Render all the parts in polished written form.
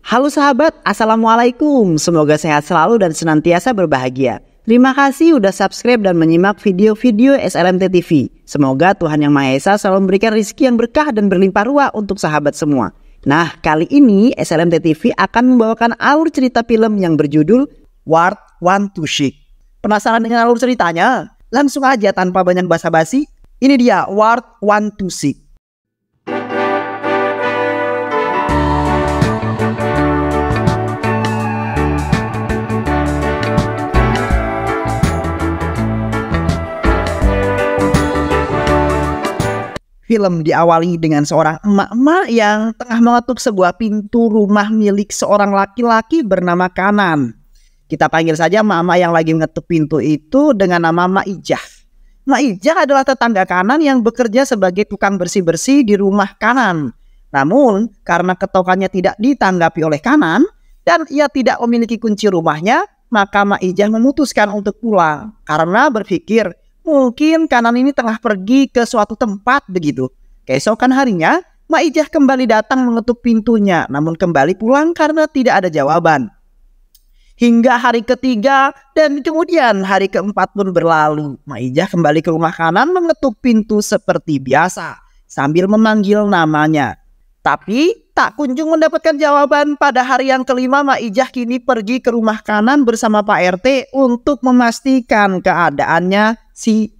Halo sahabat, Assalamualaikum. Semoga sehat selalu dan senantiasa berbahagia. Terima kasih udah subscribe dan menyimak video-video SLMT TV. Semoga Tuhan Yang Maha Esa selalu memberikan rezeki yang berkah dan berlimpah ruah untuk sahabat semua. Nah, kali ini SLMT TV akan membawakan alur cerita film yang berjudul World Want to Seek. Penasaran dengan alur ceritanya? Langsung aja tanpa banyak basa-basi. Ini dia World Want to Seek. Film diawali dengan seorang emak-emak yang tengah mengetuk sebuah pintu rumah milik seorang laki-laki bernama Kanan. Kita panggil saja emak-emak yang lagi mengetuk pintu itu dengan nama Mak Ijah. Mak Ijah adalah tetangga Kanan yang bekerja sebagai tukang bersih-bersih di rumah Kanan. Namun karena ketokannya tidak ditanggapi oleh Kanan dan ia tidak memiliki kunci rumahnya, maka Mak Ijah memutuskan untuk pulang karena berpikir mungkin Kanan ini tengah pergi ke suatu tempat begitu. Keesokan harinya, Mak Ijah kembali datang mengetuk pintunya, namun kembali pulang karena tidak ada jawaban. Hingga hari ketiga dan kemudian hari keempat pun berlalu. Mak Ijah kembali ke rumah Kanan mengetuk pintu seperti biasa sambil memanggil namanya. Tapi tak kunjung mendapatkan jawaban. Pada hari yang kelima, Mak Ijah kini pergi ke rumah Kanan bersama Pak RT untuk memastikan keadaannya si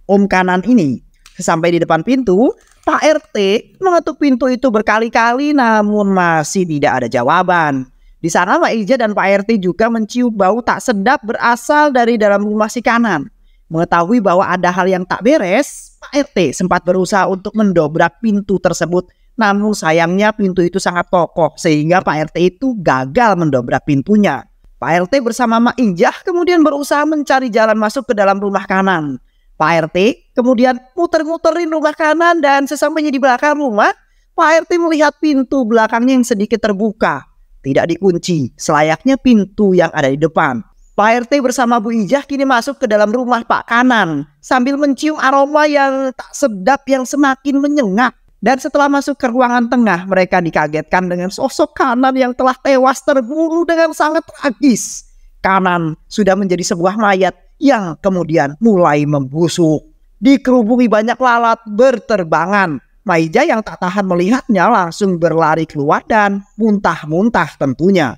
Om Kanan ini. Sampai di depan pintu, Pak RT mengetuk pintu itu berkali-kali namun masih tidak ada jawaban. Di sana Mak Ijah dan Pak RT juga mencium bau tak sedap berasal dari dalam rumah si Kanan. Mengetahui bahwa ada hal yang tak beres, Pak RT sempat berusaha untuk mendobrak pintu tersebut. Namun sayangnya pintu itu sangat kokoh sehingga Pak RT itu gagal mendobrak pintunya. Pak RT bersama Mak Ijah kemudian berusaha mencari jalan masuk ke dalam rumah Kanan. Pak RT kemudian muter-muterin rumah Kanan dan sesampainya di belakang rumah, Pak RT melihat pintu belakangnya yang sedikit terbuka. Tidak dikunci, selayaknya pintu yang ada di depan. Pak RT bersama Bu Ijah kini masuk ke dalam rumah Pak Kanan sambil mencium aroma yang tak sedap yang semakin menyengat. Dan setelah masuk ke ruangan tengah, mereka dikagetkan dengan sosok Kanan yang telah tewas terbunuh dengan sangat tragis. Kanan sudah menjadi sebuah mayat yang kemudian mulai membusuk. Dikerubungi banyak lalat berterbangan. Mak Ijah yang tak tahan melihatnya langsung berlari keluar dan muntah-muntah tentunya.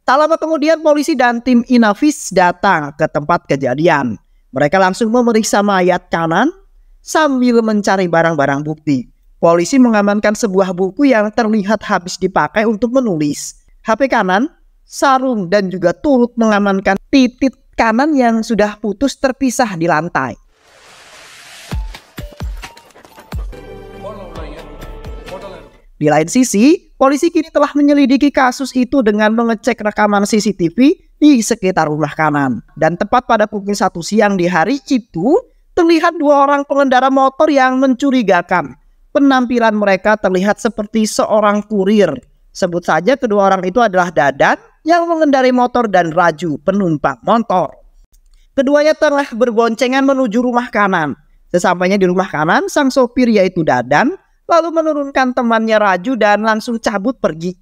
Tak lama kemudian polisi dan tim Inavis datang ke tempat kejadian. Mereka langsung memeriksa mayat Kanan sambil mencari barang-barang bukti. Polisi mengamankan sebuah buku yang terlihat habis dipakai untuk menulis. HP Kanan, sarung dan juga turut mengamankan titik Kanan yang sudah putus terpisah di lantai. Di lain sisi, polisi kini telah menyelidiki kasus itu dengan mengecek rekaman CCTV di sekitar rumah Kanan. Dan tepat pada pukul 1 siang di hari itu, terlihat 2 orang pengendara motor yang mencurigakan. Penampilan mereka terlihat seperti seorang kurir. Sebut saja kedua orang itu adalah Dadan yang mengendarai motor dan Raju penumpang motor. Keduanya telah berboncengan menuju rumah Kanan. Sesampainya di rumah Kanan, sang sopir yaitu Dadan lalu menurunkan temannya Raju dan langsung cabut pergi.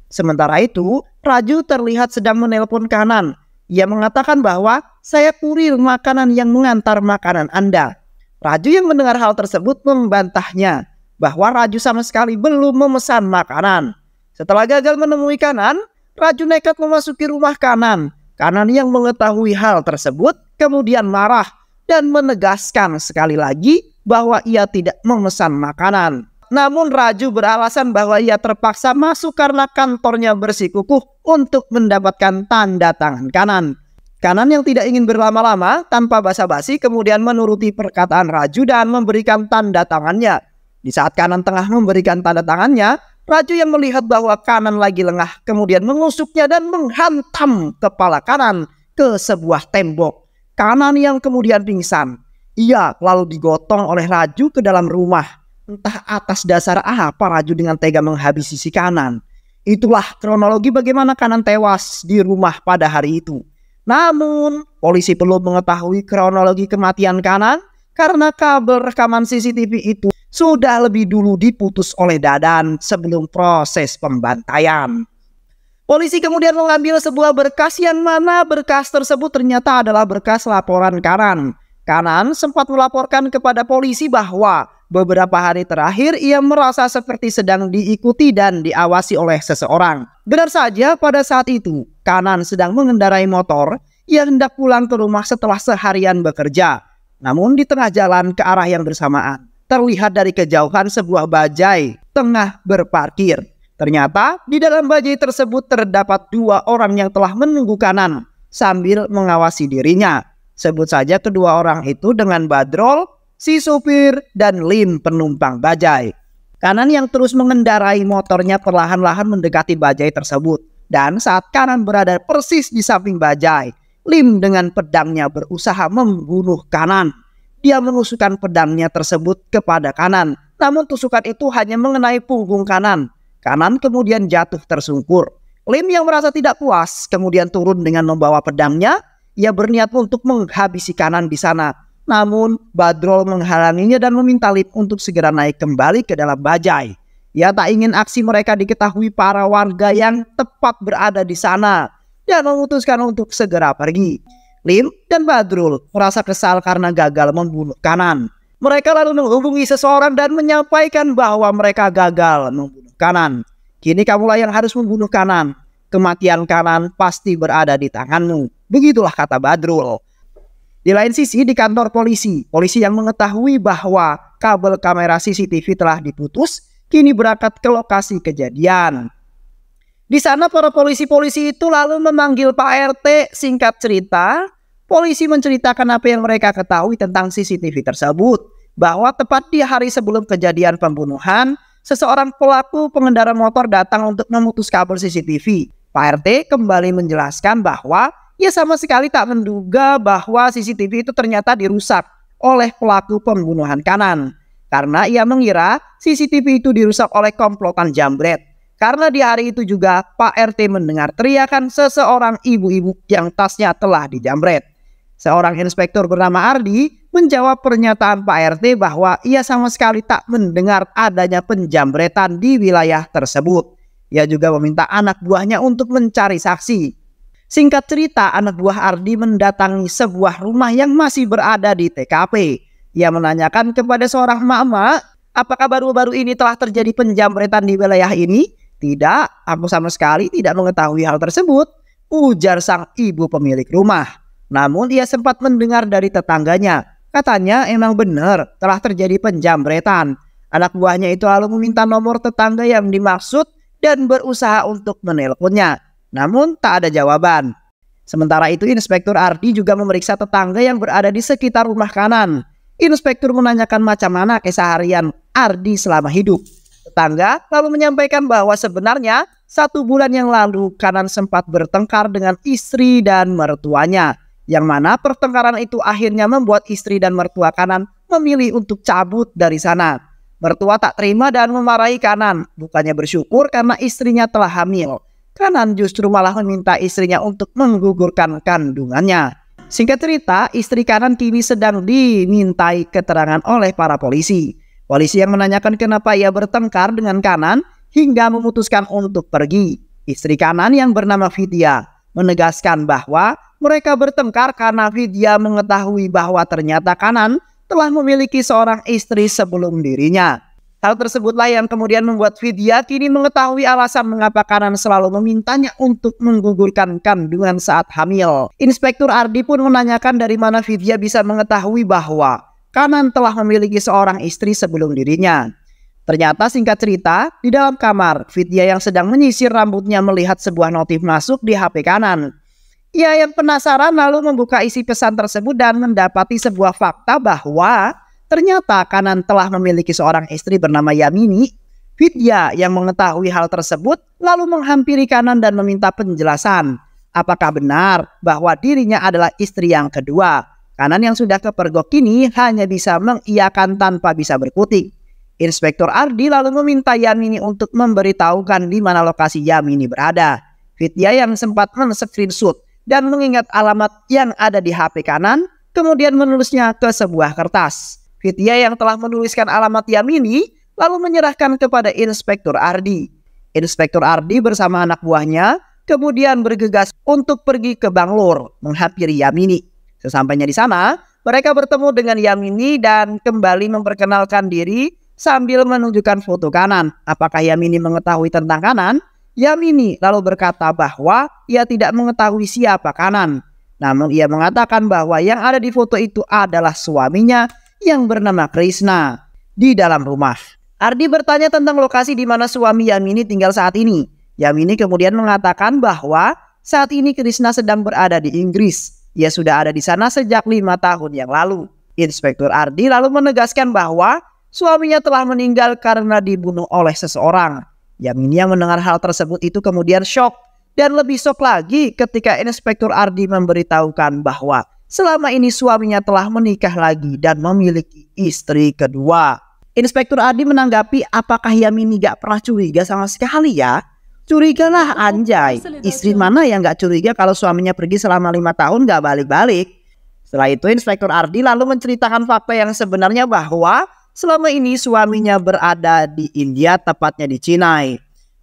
Sementara itu, Raju terlihat sedang menelpon Kanan. Ia mengatakan bahwa saya kurir makanan yang mengantar makanan Anda. Raju yang mendengar hal tersebut membantahnya bahwa Raju sama sekali belum memesan makanan. Setelah gagal menemui Kanan, Raju nekat memasuki rumah Kanan. Kanan yang mengetahui hal tersebut kemudian marah dan menegaskan sekali lagi bahwa ia tidak memesan makanan. Namun Raju beralasan bahwa ia terpaksa masuk karena kantornya bersikukuh untuk mendapatkan tanda tangan Kanan. Kanan yang tidak ingin berlama-lama tanpa basa-basi kemudian menuruti perkataan Raju dan memberikan tanda tangannya. Di saat Kanan tengah memberikan tanda tangannya, Raju yang melihat bahwa Kanan lagi lengah kemudian menusuknya dan menghantam kepala Kanan ke sebuah tembok. Kanan yang kemudian pingsan. Ia lalu digotong oleh Raju ke dalam rumah. Entah atas dasar apa Raju dengan tega menghabisi si Kanan. Itulah kronologi bagaimana Kanan tewas di rumah pada hari itu. Namun, polisi perlu mengetahui kronologi kematian Kanan karena kabel rekaman CCTV itu sudah lebih dulu diputus oleh Dadan sebelum proses pembantaian. Polisi kemudian mengambil sebuah berkas yang mana berkas tersebut ternyata adalah berkas laporan Kanan. Kanan sempat melaporkan kepada polisi bahwa beberapa hari terakhir ia merasa seperti sedang diikuti dan diawasi oleh seseorang. Benar saja pada saat itu Kanan sedang mengendarai motor yang hendak pulang ke rumah setelah seharian bekerja. Namun di tengah jalan ke arah yang bersamaan terlihat dari kejauhan sebuah bajai tengah berparkir. Ternyata di dalam bajai tersebut terdapat 2 orang yang telah menunggu Kanan sambil mengawasi dirinya. Sebut saja kedua orang itu dengan Badrol, si supir, dan Lim penumpang bajai. Kanan yang terus mengendarai motornya perlahan-lahan mendekati bajai tersebut. Dan saat Kanan berada persis di samping bajai, Lim dengan pedangnya berusaha membunuh Kanan. Dia menusukkan pedangnya tersebut kepada Kanan. Namun tusukan itu hanya mengenai punggung Kanan. Kanan kemudian jatuh tersungkur. Lim yang merasa tidak puas kemudian turun dengan membawa pedangnya. Ia berniat untuk menghabisi Kanan di sana. Namun Badrol menghalanginya dan meminta Lim untuk segera naik kembali ke dalam bajai. Ia tak ingin aksi mereka diketahui para warga yang tepat berada di sana dan memutuskan untuk segera pergi. Lim dan Badrul merasa kesal karena gagal membunuh Kanan. Mereka lalu menghubungi seseorang dan menyampaikan bahwa mereka gagal membunuh Kanan. Kini kamulah yang harus membunuh Kanan. Kematian Kanan pasti berada di tanganmu. Begitulah kata Badrul. Di lain sisi di kantor polisi yang mengetahui bahwa kabel kamera CCTV telah diputus, kini berangkat ke lokasi kejadian. Di sana para polisi itu lalu memanggil Pak RT. Singkat cerita, polisi menceritakan apa yang mereka ketahui tentang CCTV tersebut. Bahwa tepat di hari sebelum kejadian pembunuhan, seseorang pelaku pengendara motor datang untuk memutus kabel CCTV. Pak RT kembali menjelaskan bahwa ia sama sekali tak menduga bahwa CCTV itu ternyata dirusak oleh pelaku pembunuhan Kanan. Karena ia mengira CCTV itu dirusak oleh komplotan jambret. Karena di hari itu juga Pak RT mendengar teriakan seseorang ibu-ibu yang tasnya telah dijambret. Seorang inspektur bernama Ardi menjawab pernyataan Pak RT bahwa ia sama sekali tak mendengar adanya penjambretan di wilayah tersebut. Ia juga meminta anak buahnya untuk mencari saksi. Singkat cerita, anak buah Ardi mendatangi sebuah rumah yang masih berada di TKP. Ia menanyakan kepada seorang emak-emak, apakah baru-baru ini telah terjadi penjambretan di wilayah ini? Tidak, aku sama sekali tidak mengetahui hal tersebut, ujar sang ibu pemilik rumah. Namun ia sempat mendengar dari tetangganya. Katanya emang benar telah terjadi penjambretan. Anak buahnya itu lalu meminta nomor tetangga yang dimaksud dan berusaha untuk menelponnya. Namun tak ada jawaban. Sementara itu Inspektur Ardi juga memeriksa tetangga yang berada di sekitar rumah Kanan. Inspektur menanyakan macam mana keseharian Ardi selama hidup. Tetangga lalu menyampaikan bahwa sebenarnya 1 bulan yang lalu Kanan sempat bertengkar dengan istri dan mertuanya. Yang mana pertengkaran itu akhirnya membuat istri dan mertua Kanan memilih untuk cabut dari sana. Mertua tak terima dan memarahi Kanan. Bukannya bersyukur karena istrinya telah hamil. Kanan justru malah meminta istrinya untuk menggugurkan kandungannya. Singkat cerita, istri Kanan kini sedang dimintai keterangan oleh para polisi. Polisi yang menanyakan kenapa ia bertengkar dengan Kanan hingga memutuskan untuk pergi. Istri Kanan yang bernama Vidya menegaskan bahwa mereka bertengkar karena Vidya mengetahui bahwa ternyata Kanan telah memiliki seorang istri sebelum dirinya. Hal tersebutlah yang kemudian membuat Vidya kini mengetahui alasan mengapa Kanan selalu memintanya untuk menggugurkan kandungan saat hamil. Inspektur Ardi pun menanyakan dari mana Vidya bisa mengetahui bahwa Kanan telah memiliki seorang istri sebelum dirinya. Ternyata singkat cerita, di dalam kamar, Vidya yang sedang menyisir rambutnya melihat sebuah notif masuk di HP Kanan. Ia yang penasaran lalu membuka isi pesan tersebut dan mendapati sebuah fakta bahwa ternyata Kanan telah memiliki seorang istri bernama Yamini. Vidya yang mengetahui hal tersebut lalu menghampiri Kanan dan meminta penjelasan. Apakah benar bahwa dirinya adalah istri yang kedua? Kanan yang sudah kepergok kini hanya bisa mengiyakan tanpa bisa berkutik. Inspektur Ardi lalu meminta Yamini untuk memberitahukan di mana lokasi Yamini berada. Vidya yang sempat men-screenshot dan mengingat alamat yang ada di HP Kanan, kemudian menulisnya ke sebuah kertas. Vidya yang telah menuliskan alamat Yamini lalu menyerahkan kepada Inspektur Ardi. Inspektur Ardi bersama anak buahnya kemudian bergegas untuk pergi ke Bangalore menghampiri Yamini. Sesampainya di sana, mereka bertemu dengan Yamini dan kembali memperkenalkan diri sambil menunjukkan foto kanan. Apakah Yamini mengetahui tentang kanan? Yamini lalu berkata bahwa ia tidak mengetahui siapa kanan. Namun ia mengatakan bahwa yang ada di foto itu adalah suaminya yang bernama Krishna di dalam rumah. Ardi bertanya tentang lokasi di mana suami Yamini tinggal saat ini. Yamini kemudian mengatakan bahwa saat ini Krishna sedang berada di Inggris. Ia sudah ada di sana sejak 5 tahun yang lalu. Inspektur Ardi lalu menegaskan bahwa suaminya telah meninggal karena dibunuh oleh seseorang. Yamini yang mendengar hal tersebut itu kemudian shock. Dan lebih shock lagi ketika Inspektur Ardi memberitahukan bahwa selama ini suaminya telah menikah lagi dan memiliki istri kedua. Inspektur Ardi menanggapi, apakah Yamini gak pernah curiga sama sekali ya? Curigalah anjay. Istri mana yang gak curiga kalau suaminya pergi selama 5 tahun gak balik-balik? Setelah itu Inspektur Ardi lalu menceritakan fakta yang sebenarnya bahwa selama ini suaminya berada di India, tepatnya di Chennai.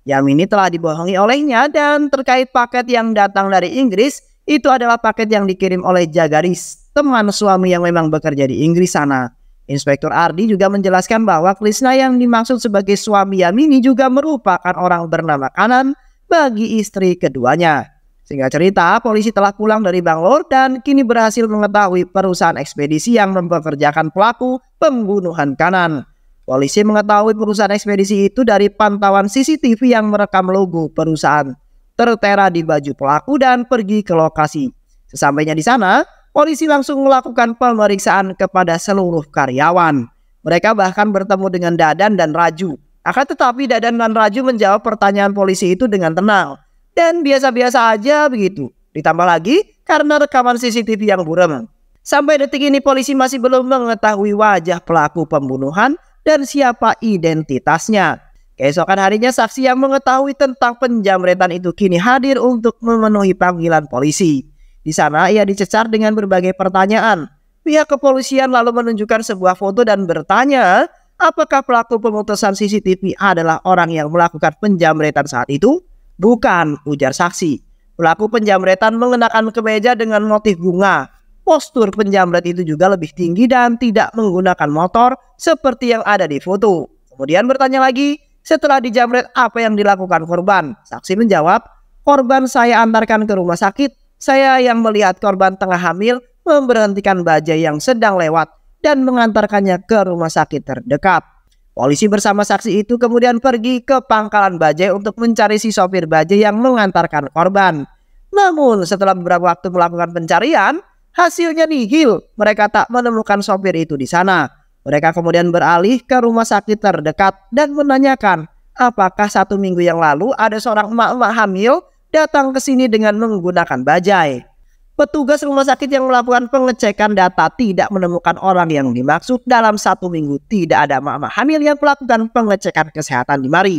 Yamini telah dibohongi olehnya dan terkait paket yang datang dari Inggris, itu adalah paket yang dikirim oleh Jagaris, teman suami yang memang bekerja di Inggris sana. Inspektur Ardi juga menjelaskan bahwa Krishna yang dimaksud sebagai suami Yamini juga merupakan orang bernama Kanan bagi istri keduanya. Singkat cerita, polisi telah pulang dari Bangalore dan kini berhasil mengetahui perusahaan ekspedisi yang mempekerjakan pelaku pembunuhan Kanan. Polisi mengetahui perusahaan ekspedisi itu dari pantauan CCTV yang merekam logo perusahaan tertera di baju pelaku dan pergi ke lokasi. Sesampainya di sana, polisi langsung melakukan pemeriksaan kepada seluruh karyawan. Mereka bahkan bertemu dengan Dadan dan Raju. Akan tetapi Dadan dan Raju menjawab pertanyaan polisi itu dengan tenang dan biasa-biasa aja begitu. Ditambah lagi karena rekaman CCTV yang buram. Sampai detik ini polisi masih belum mengetahui wajah pelaku pembunuhan dan siapa identitasnya. Keesokan harinya saksi yang mengetahui tentang penjamretan itu kini hadir untuk memenuhi panggilan polisi. Di sana ia dicecar dengan berbagai pertanyaan. Pihak kepolisian lalu menunjukkan sebuah foto dan bertanya, apakah pelaku pemutusan CCTV adalah orang yang melakukan penjamretan saat itu? Bukan, ujar saksi. Pelaku penjamretan mengenakan kemeja dengan motif bunga. Postur penjamret itu juga lebih tinggi dan tidak menggunakan motor seperti yang ada di foto. Kemudian bertanya lagi, setelah dijamret apa yang dilakukan korban? Saksi menjawab, korban saya antarkan ke rumah sakit. Saya yang melihat korban tengah hamil memberhentikan bajai yang sedang lewat dan mengantarkannya ke rumah sakit terdekat. Polisi bersama saksi itu kemudian pergi ke pangkalan bajai untuk mencari si sopir bajai yang mengantarkan korban. Namun setelah beberapa waktu melakukan pencarian, hasilnya nihil. Mereka tak menemukan sopir itu di sana. Mereka kemudian beralih ke rumah sakit terdekat dan menanyakan apakah 1 minggu yang lalu ada seorang emak-emak hamil datang ke sini dengan menggunakan bajai. Petugas rumah sakit yang melakukan pengecekan data tidak menemukan orang yang dimaksud. Dalam 1 minggu tidak ada emak-emak hamil yang melakukan pengecekan kesehatan di mari.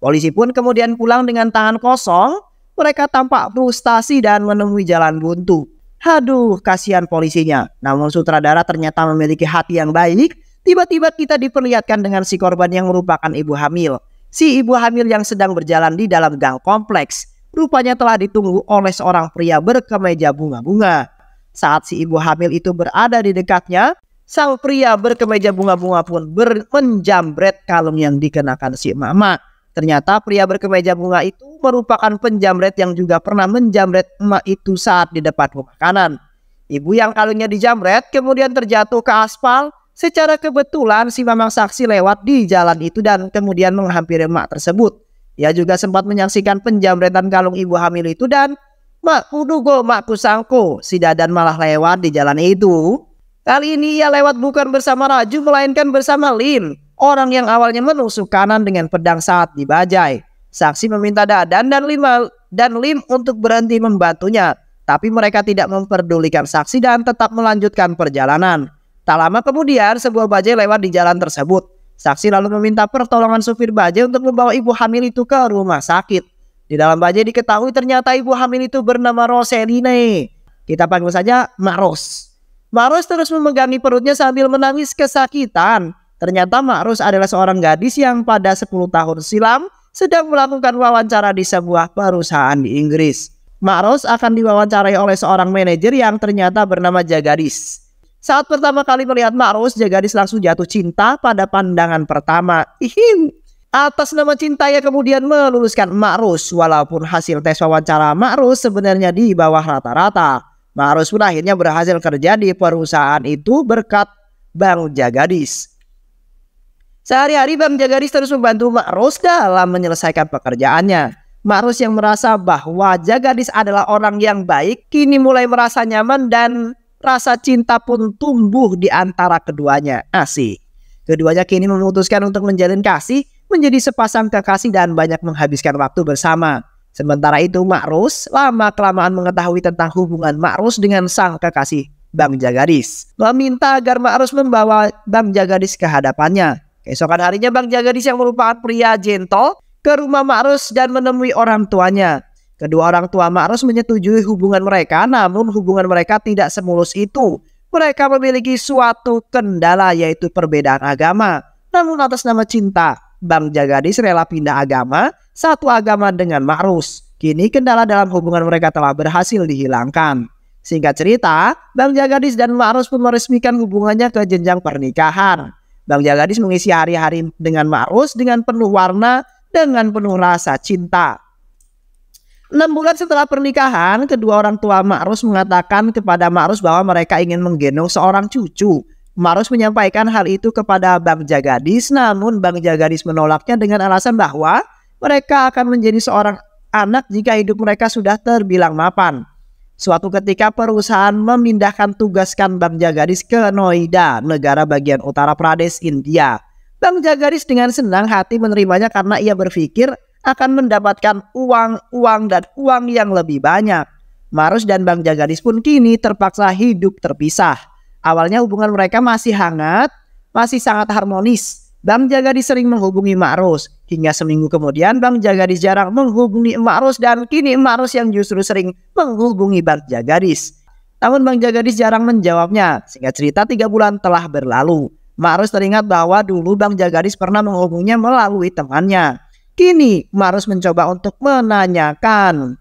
Polisi pun kemudian pulang dengan tangan kosong. Mereka tampak frustasi dan menemui jalan buntu. Haduh, kasihan polisinya. Namun sutradara ternyata memiliki hati yang baik. Tiba-tiba kita diperlihatkan dengan si korban yang merupakan ibu hamil. Si ibu hamil yang sedang berjalan di dalam gang kompleks. Rupanya telah ditunggu oleh seorang pria berkemeja bunga-bunga. Saat si ibu hamil itu berada di dekatnya, sang pria berkemeja bunga-bunga pun menjamret kalung yang dikenakan si emak-emak. Ternyata pria berkemeja bunga itu merupakan penjamret yang juga pernah menjamret emak itu saat di depan rumah Kanan. Ibu yang kalungnya dijamret kemudian terjatuh ke aspal. Secara kebetulan si mamang saksi lewat di jalan itu dan kemudian menghampiri emak tersebut. Ia juga sempat menyaksikan penjamretan kalung ibu hamil itu dan makku dugo makku sangko, si Dadan malah lewat di jalan itu. Kali ini ia lewat bukan bersama Raju melainkan bersama Lim, orang yang awalnya menusuk Kanan dengan pedang saat dibajai. Saksi meminta Dadan dan Lim untuk berhenti membantunya, tapi mereka tidak memperdulikan saksi dan tetap melanjutkan perjalanan. Tak lama kemudian sebuah bajai lewat di jalan tersebut. Saksi lalu meminta pertolongan supir bajai untuk membawa ibu hamil itu ke rumah sakit. Di dalam bajai diketahui ternyata ibu hamil itu bernama Roseline. Kita panggil saja Mak Ros. Mak Ros terus memegangi perutnya sambil menangis kesakitan. Ternyata Mak Ros adalah seorang gadis yang pada 10 tahun silam sedang melakukan wawancara di sebuah perusahaan di Inggris. Ma'rus akan diwawancarai oleh seorang manajer yang ternyata bernama Jagadish. Saat pertama kali melihat Ma'rus, Jagadish langsung jatuh cinta pada pandangan pertama. Atas nama cintanya kemudian meluluskan Ma'rus, walaupun hasil tes wawancara Ma'rus sebenarnya di bawah rata-rata. Ma'rus pun akhirnya berhasil kerja di perusahaan itu berkat Bang Jagadish. Sehari-hari Bang Jagadish terus membantu Ma'rus dalam menyelesaikan pekerjaannya. Ma'rus yang merasa bahwa Jagadish adalah orang yang baik kini mulai merasa nyaman dan rasa cinta pun tumbuh di antara keduanya. Asik. Keduanya kini memutuskan untuk menjalin kasih, menjadi sepasang kekasih dan banyak menghabiskan waktu bersama. Sementara itu Ma'rus lama-kelamaan mengetahui tentang hubungan Ma'rus dengan sang kekasih Bang Jagadish, meminta agar Ma'rus membawa Bang Jagadish ke hadapannya. Keesokan harinya Bang Jagadish yang merupakan pria gentle ke rumah Ma'rus dan menemui orang tuanya. Kedua orang tua Ma'rus menyetujui hubungan mereka, namun hubungan mereka tidak semulus itu. Mereka memiliki suatu kendala, yaitu perbedaan agama. Namun atas nama cinta, Bang Jagadish rela pindah agama, satu agama dengan Ma'rus. Kini kendala dalam hubungan mereka telah berhasil dihilangkan. Singkat cerita, Bang Jagadish dan Ma'rus pun meresmikan hubungannya ke jenjang pernikahan. Bang Jagadish mengisi hari-hari dengan Ma'rus dengan penuh warna, dengan penuh rasa cinta. 6 bulan setelah pernikahan, kedua orang tua Ma'rus mengatakan kepada Ma'rus bahwa mereka ingin menggendong seorang cucu. Ma'rus menyampaikan hal itu kepada Bang Jagadish, namun Bang Jagadish menolaknya dengan alasan bahwa mereka akan menjadi seorang anak jika hidup mereka sudah terbilang mapan. Suatu ketika perusahaan memindahkan tugaskan Bang Jagadish ke Noida, negara bagian utara Pradesh, India. Bang Jagadish dengan senang hati menerimanya karena ia berpikir akan mendapatkan uang dan uang yang lebih banyak. Ma'rus dan Bang Jagadish pun kini terpaksa hidup terpisah. Awalnya hubungan mereka masih hangat, masih sangat harmonis. Bang Jagadish sering menghubungi Ma'rus. Hingga seminggu kemudian Bang Jagadish jarang menghubungi Ma'rus dan kini Ma'rus yang justru sering menghubungi Bang Jagadish. Namun Bang Jagadish jarang menjawabnya. Singkat cerita 3 bulan telah berlalu. Ma'rus teringat bahwa dulu Bang Jagadish pernah menghubunginya melalui temannya. Kini Ma'rus mencoba untuk menanyakan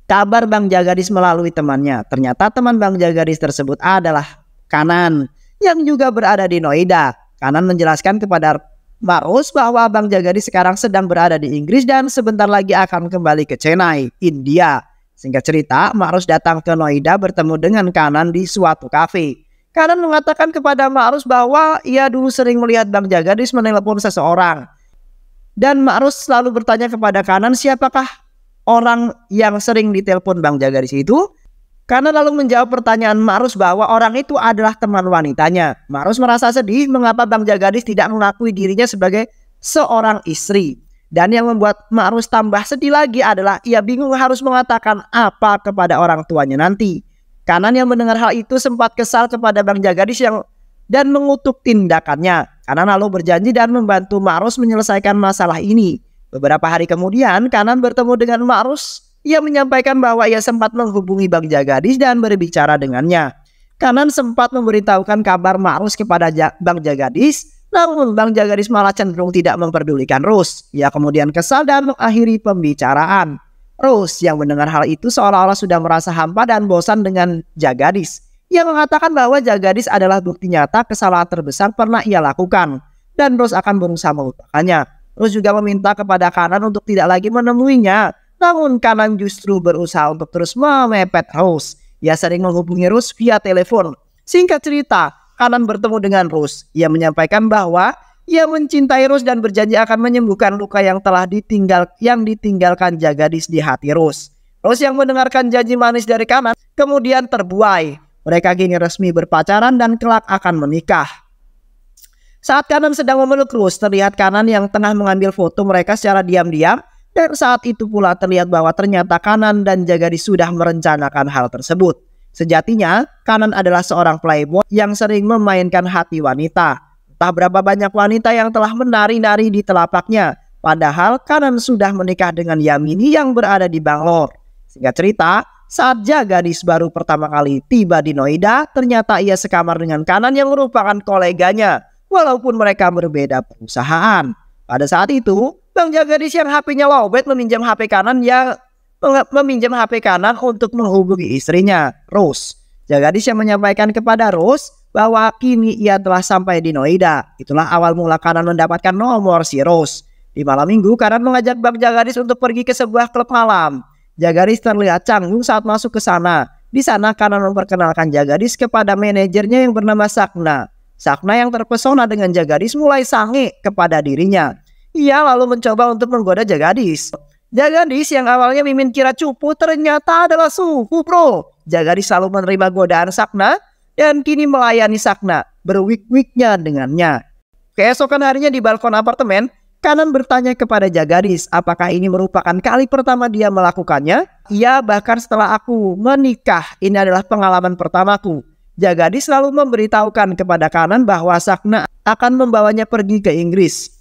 kabar Bang Jagadish melalui temannya. Ternyata teman Bang Jagadish tersebut adalah Kanan yang juga berada di Noida. Kanan menjelaskan kepada Ma'rus bahwa Bang Jagadish sekarang sedang berada di Inggris dan sebentar lagi akan kembali ke Chennai, India. Singkat cerita, Ma'rus datang ke Noida bertemu dengan Kanan di suatu kafe. Kanan mengatakan kepada Ma'rus bahwa ia dulu sering melihat Bang Jagadish menelepon seseorang. Dan Ma'rus selalu bertanya kepada Kanan siapakah orang yang sering ditelepon Bang Jagadish itu. Kanan lalu menjawab pertanyaan Ma'rus bahwa orang itu adalah teman wanitanya. Ma'rus merasa sedih mengapa Bang Jagadish tidak mengakui dirinya sebagai seorang istri. Dan yang membuat Ma'rus tambah sedih lagi adalah ia bingung harus mengatakan apa kepada orang tuanya nanti. Kanan yang mendengar hal itu sempat kesal kepada Bang Jagadish dan mengutuk tindakannya. Kanan lalu berjanji dan membantu Ma'rus menyelesaikan masalah ini. Beberapa hari kemudian Kanan bertemu dengan Ma'rus. Ia menyampaikan bahwa ia sempat menghubungi Bang Jagadish dan berbicara dengannya. Kanan sempat memberitahukan kabar Ma'rus kepada Bang Jagadish, namun Bang Jagadish malah cenderung tidak memperdulikan Rus. Ia kemudian kesal dan mengakhiri pembicaraan. Rus yang mendengar hal itu seolah-olah sudah merasa hampa dan bosan dengan Jagadish. Ia mengatakan bahwa Jagadish adalah bukti nyata kesalahan terbesar pernah ia lakukan, dan Rus akan berusaha melupakannya. Rus juga meminta kepada Kanan untuk tidak lagi menemuinya. Namun Kanan justru berusaha untuk terus memepet Rus. Ia sering menghubungi Rus via telepon. Singkat cerita, Kanan bertemu dengan Rus. Ia menyampaikan bahwa ia mencintai Rus dan berjanji akan menyembuhkan luka yang telah ditinggalkan Jagadish di hati Rus. Rus yang mendengarkan janji manis dari Kanan kemudian terbuai. Mereka kini resmi berpacaran dan kelak akan menikah. Saat Kanan sedang memeluk Rus, terlihat Kanan yang tengah mengambil foto mereka secara diam-diam. Dan saat itu pula terlihat bahwa ternyata Kanan dan Jagadish sudah merencanakan hal tersebut. Sejatinya, Kanan adalah seorang playboy yang sering memainkan hati wanita. Entah berapa banyak wanita yang telah menari-nari di telapaknya. Padahal Kanan sudah menikah dengan Yamini yang berada di Bangalore. Singkat cerita, saat Jagadish baru pertama kali tiba di Noida, ternyata ia sekamar dengan Kanan yang merupakan koleganya. Walaupun mereka berbeda perusahaan. Pada saat itu, Bang Jagadis yang HP-nya lowbat meminjam HP kanan untuk menghubungi istrinya, Rose. Jagadis yang menyampaikan kepada Rose bahwa kini ia telah sampai di Noida. Itulah awal mula Kanan mendapatkan nomor si Rose. Di malam minggu, Kanan mengajak Bang Jagadis untuk pergi ke sebuah klub malam. Jagadis terlihat canggung saat masuk ke sana. Di sana Kanan memperkenalkan Jagadis kepada manajernya yang bernama Sakna. Sakna yang terpesona dengan Jagadis mulai sange kepada dirinya. Ia lalu mencoba untuk menggoda Jagadis. Jagadis yang awalnya Mimin kira cupu ternyata adalah suhu, bro. Jagadis selalu menerima godaan Sakna dan kini melayani Sakna, berwik-wiknya dengannya. Keesokan harinya di balkon apartemen, Kanan bertanya kepada Jagadis apakah ini merupakan kali pertama dia melakukannya. Iya, bahkan setelah aku menikah, ini adalah pengalaman pertamaku. Jagadis selalu memberitahukan kepada Kanan bahwa Sakna akan membawanya pergi ke Inggris.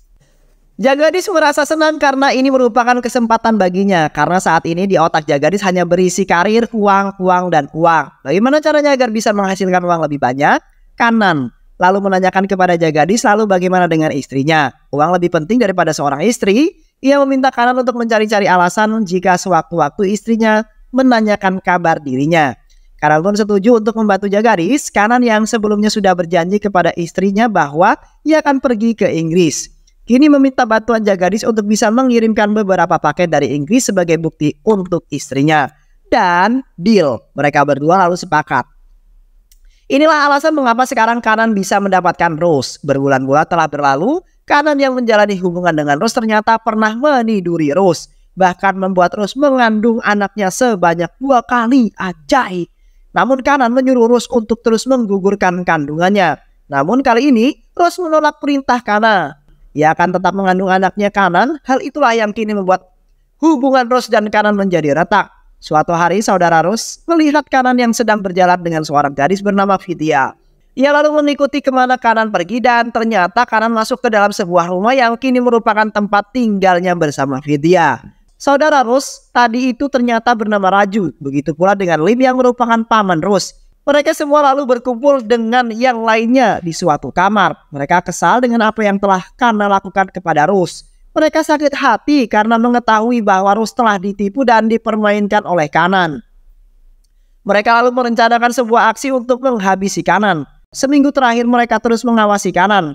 Jagadis merasa senang karena ini merupakan kesempatan baginya. Karena saat ini di otak Jagadis hanya berisi karir, uang, dan uang. Bagaimana caranya agar bisa menghasilkan uang lebih banyak? Kanan lalu menanyakan kepada Jagadis lalu bagaimana dengan istrinya. Uang lebih penting daripada seorang istri. Ia meminta Kanan untuk mencari-cari alasan jika sewaktu-waktu istrinya menanyakan kabar dirinya. Kanan pun setuju untuk membantu Jagadis. Kanan yang sebelumnya sudah berjanji kepada istrinya bahwa ia akan pergi ke Inggris, kini meminta bantuan Jagadis untuk bisa mengirimkan beberapa paket dari Inggris sebagai bukti untuk istrinya. Dan deal, mereka berdua lalu sepakat. Inilah alasan mengapa sekarang Kanan bisa mendapatkan Rose. Berbulan-bulan telah berlalu, Kanan yang menjalani hubungan dengan Rose ternyata pernah meniduri Rose. Bahkan membuat Rose mengandung anaknya sebanyak 2 kali, ajaib. Namun Kanan menyuruh Rose untuk terus menggugurkan kandungannya. Namun kali ini Rose menolak perintah Kanan. Ia akan tetap mengandung anaknya Kanan. Hal itulah yang kini membuat hubungan Rose dan Kanan menjadi retak. Suatu hari saudara Rose melihat Kanan yang sedang berjalan dengan seorang gadis bernama Vidya. Ia lalu mengikuti kemana Kanan pergi dan ternyata Kanan masuk ke dalam sebuah rumah yang kini merupakan tempat tinggalnya bersama Vidya. Saudara Rose tadi itu ternyata bernama Raju. Begitu pula dengan Lim yang merupakan paman Rose. Mereka semua lalu berkumpul dengan yang lainnya di suatu kamar. Mereka kesal dengan apa yang telah Kanan lakukan kepada Rose. Mereka sakit hati karena mengetahui bahwa Rose telah ditipu dan dipermainkan oleh Kanan. Mereka lalu merencanakan sebuah aksi untuk menghabisi Kanan. Seminggu terakhir mereka terus mengawasi Kanan.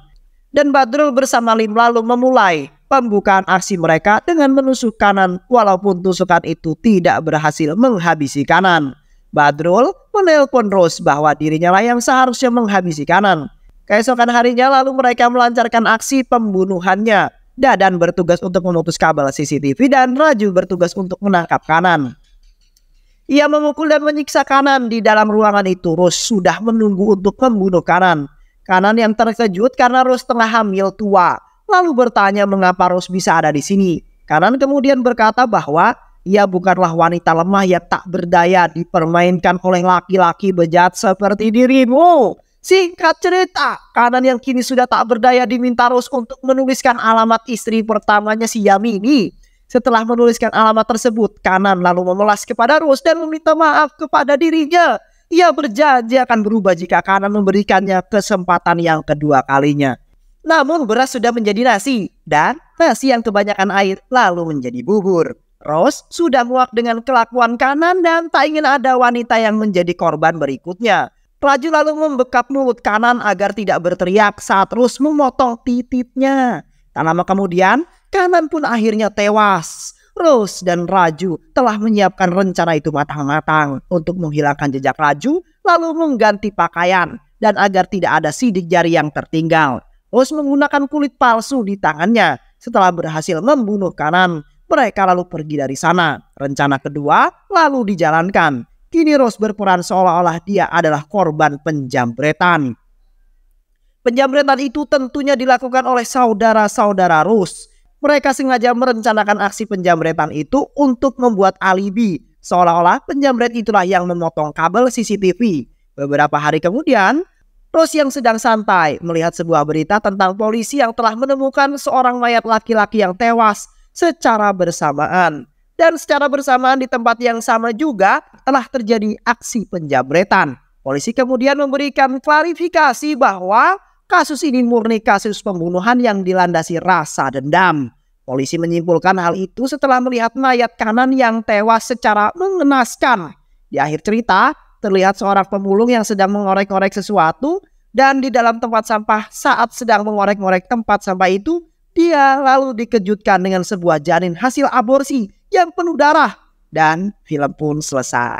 Dan Badrul bersama Lim lalu memulai pembukaan aksi mereka dengan menusuk Kanan walaupun tusukan itu tidak berhasil menghabisi Kanan. Badrul menelpon Rose bahwa dirinya lah yang seharusnya menghabisi Kanan. Keesokan harinya lalu mereka melancarkan aksi pembunuhannya. Dadan bertugas untuk memutus kabel CCTV dan Raju bertugas untuk menangkap Kanan. Ia memukul dan menyiksa Kanan di dalam ruangan itu. Rose sudah menunggu untuk membunuh Kanan. Kanan yang terkejut karena Rose tengah hamil tua, lalu bertanya mengapa Rose bisa ada di sini. Kanan kemudian berkata bahwa ia bukanlah wanita lemah yang tak berdaya dipermainkan oleh laki-laki bejat seperti dirimu. Singkat cerita, Kanan yang kini sudah tak berdaya diminta Rose untuk menuliskan alamat istri pertamanya si Yamini. Setelah menuliskan alamat tersebut, Kanan lalu memelas kepada Rose dan meminta maaf kepada dirinya. Ia berjanji akan berubah jika Kanan memberikannya kesempatan yang kedua kalinya. Namun beras sudah menjadi nasi, dan nasi yang kebanyakan air lalu menjadi bubur. Rose sudah muak dengan kelakuan Kanan dan tak ingin ada wanita yang menjadi korban berikutnya. Raju lalu membekap mulut Kanan agar tidak berteriak saat Rose memotong titiknya. Tak lama kemudian, Kanan pun akhirnya tewas. Rose dan Raju telah menyiapkan rencana itu matang-matang untuk menghilangkan jejak Raju, lalu mengganti pakaian, dan agar tidak ada sidik jari yang tertinggal. Rose menggunakan kulit palsu di tangannya. Setelah berhasil membunuh Kanan, mereka lalu pergi dari sana. Rencana kedua lalu dijalankan. Kini Rose berperan seolah-olah dia adalah korban penjambretan. Penjambretan itu tentunya dilakukan oleh saudara-saudara Rose. Mereka sengaja merencanakan aksi penjambretan itu untuk membuat alibi. Seolah-olah penjambret itulah yang memotong kabel CCTV. Beberapa hari kemudian, Rose yang sedang santai melihat sebuah berita tentang polisi yang telah menemukan seorang mayat laki-laki yang tewas secara bersamaan. Dan secara bersamaan di tempat yang sama juga telah terjadi aksi penjambretan. Polisi kemudian memberikan klarifikasi bahwa kasus ini murni kasus pembunuhan yang dilandasi rasa dendam. Polisi menyimpulkan hal itu setelah melihat mayat kanan yang tewas secara mengenaskan. Di akhir cerita, terlihat seorang pemulung yang sedang mengorek-ngorek sesuatu, dan di dalam tempat sampah saat sedang mengorek-ngorek tempat sampah itu, dia lalu dikejutkan dengan sebuah janin hasil aborsi yang penuh darah. Dan film pun selesai.